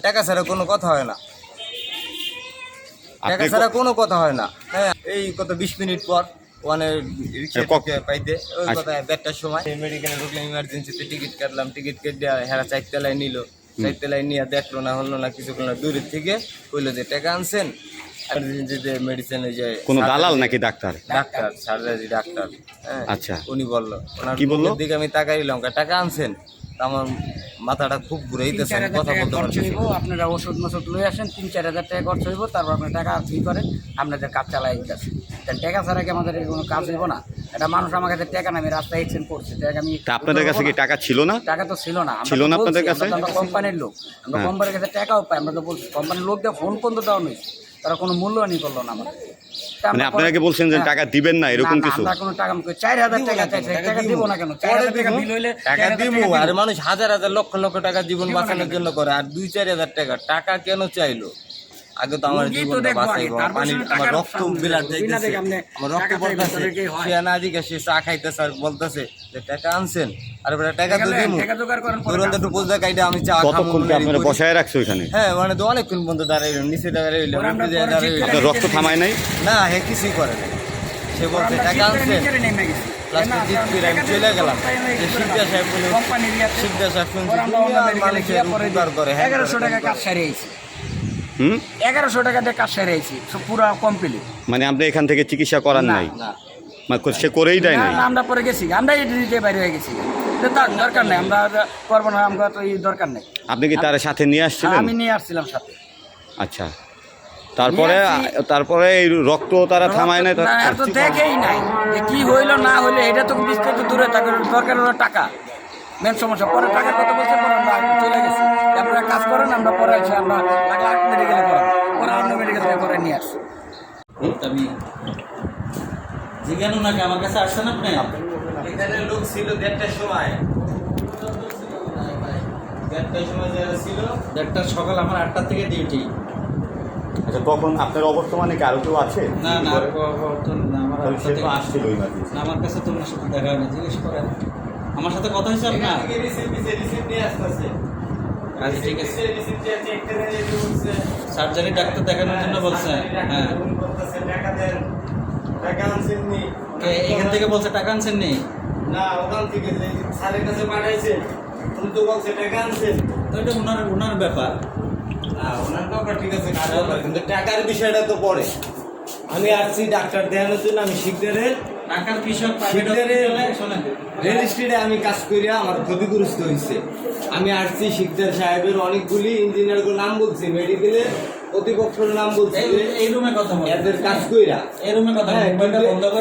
টাকা ছাড়া কোনো কথা হয় না, টাকা ছাড়া কোনো কথা হয় না। হ্যাঁ, এই কত 20 মিনিট পর ওখানে রিক্সা পাইতে ওই কথা 1:30টার সময় মেডিকেলে ঢুকলাম, ইমার্জেন্সিতে টিকিট কাটলাম, টিকিট কেটে হেরা 4 তলায় নিল, 4 তলায় নিয়ে দেখলো না, হলো না, কিছুক্ষণ দূরের থেকে কইলো যে টাকা আনছেন, ইমার্জেন্সিতে মেডিসিনে যে কোনো দালাল নাকি ডাক্তার? Doctor, surgery doctor. হ্যাঁ, আচ্ছা, উনি বললো, ওনার কি বললো? দিকে আমি তাকাইলাম, টাকা আনছেন, আমার মাথাটা খুব ঘুরাইতেছে, কথা বলতে পারছি। আপনারা ওষুধ মষুধ লই আসেন, 3-4 হাজার টাকা খরচ হইব, তারপর আপনার টাকা ফ্রি করেন, আপনাদের কাজ চালাই দিতেছে। টাকা ছাড়া কি আমাদের কোনো কাজ হইব না? এটা মানুষ আমার কাছে টাকা না, আমি রাস্তায় এক্সচেঞ্জ করছি, টাকা আমি আপনাদের কাছে কি টাকা ছিল না? টাকা তো ছিল না, ছিল না আপনাদের কাছে? আমরা কোম্পানির লোক, আমরা কোম্পানির কাছে টাকাও পাই, আমরা তো বলছি কোম্পানির লোকদের ফোন পর্যন্ত দেওয়া নেই, তারা কোনো মূল্যায়নই করলো না আমাদের। মানে আপনাকে বলছেন যে টাকা দিবেন না, এরকম কিছু? আমরা কোনো টাকা 4,000 টাকা চাইছে, টাকা দিব না কেন? 4,000 টাকা বিল হইলে টাকা দিব, আর মানুষ হাজার হাজার লক্ষ লক্ষ টাকা জীবন বাঁচানোর জন্য করে, আর 2-4 হাজার টাকা কেন চাইলো? আগে তো আমার জীবনটা বাঁচাইবো, আমার রক্ত বিলাট যাইতেছে, আমার রক্ত পড়তেছে, সে না দিকে সে চা খাইতেছে আর বলতেছে যে টাকা আনছেন, আর টাকা তো দিব, তুরন্ত একটু পোজা কাইটা আমি চা খাবো। কতক্ষণ কি আপনারা বসায় রাখছো এখানে? হ্যাঁ, মানে তো অনেকক্ষণ পর্যন্ত দাঁড়াইলাম, নিচে দাঁড়াইলাম, আপনার রক্ত থামায় নাই? না, হ্যাঁ কিছুই করে না। সে বলছে টাকা আনছেন, লাস্টে জিত করে আমি চলে গেলাম। যে শিকদার সাহেব শুনছি মানুষের উপকার করে। 1100 টাকা কাজ সারিয়েছি, 1100 টাকা দিয়ে কাজ সারিয়েছি, পুরো কমপ্লিট। মানে আপনি এখান থেকে চিকিৎসা করার নাই? না, মানে সে করেই দেয় নাই? আমরা পরে গেছি, আমরা দিতে বাইরে হয়ে গেছি, তার দরকার নেই, আমরা করবো না, আমরা তো এই দরকার নেই। আপনি কি তার সাথে নিয়ে আসছিলেন? আমি নিয়ে আসছিলাম সাথে। আচ্ছা, তারপরে এই রক্ত তারা থামায় নাই? তো দেখেই নাই যে কি হইলো না হইলো, এটা তো বিস্তারিত দূরে থাকে, দরকার হলো টাকা, মেন সমস্যা। পরে টাকার কথা বলছে, পরে আমরা চলে গেছি, আপনারা কাজ করেন, আমরা পরে আসি, আমরা মেডিকেলে করাবো, পরে অন্য মেডিকেল থেকে করে নিয়ে আসছি। আমি জিজ্ঞাসা নাকি আমার কাছে আসছেন আপনি? এখানে লোক ছিল 1:30টার সময়, 1:30টার সময় যারা ছিল, 1:30 সকাল, আমার 8টা থেকে ডিউটি। আচ্ছা, তখন আপনার অবর্তমানে কি আরো কেউ আছে? না না, আমার সে তো আসছিল আমার কাছে তোমার সাথে দেখা হয়নি, জিজ্ঞেস করেন। আমার সাথে কথা হয়েছে আপনার? রিসিপ্ট নিয়ে আসতেছে। আচ্ছা ঠিক আছে, সার্জারি ডাক্তার দেখানোর জন্য বলছে। হ্যাঁ, এখান থেকে বলছে টাকা আনছেন নি? না, ওখান থেকে স্যারের কাছে পাঠাইছে, উনি তো বলছে টাকা আনছেন। তো এটা ওনার ব্যাপার। ওনার ব্যাপার ঠিক আছে, কিন্তু টাকার বিষয়টা তো পরে। আমি আসছি ডাক্তার দেখানোর জন্য, আমি শিকদারের টাকার কৃষক শোনেন, রেজিস্ট্রিতে আমি কাজ করিয়া আমার ক্ষতিগ্রস্ত হয়েছে। আমি আসছি, শিকদার সাহেবের অনেকগুলি ইঞ্জিনিয়ারগুলোর নাম বলছি, মেডিকেলে কর্তৃপক্ষের নাম বলছি, এই রুমে কথা বল, এদের কাজ কইরা এই রুমে কথা বল,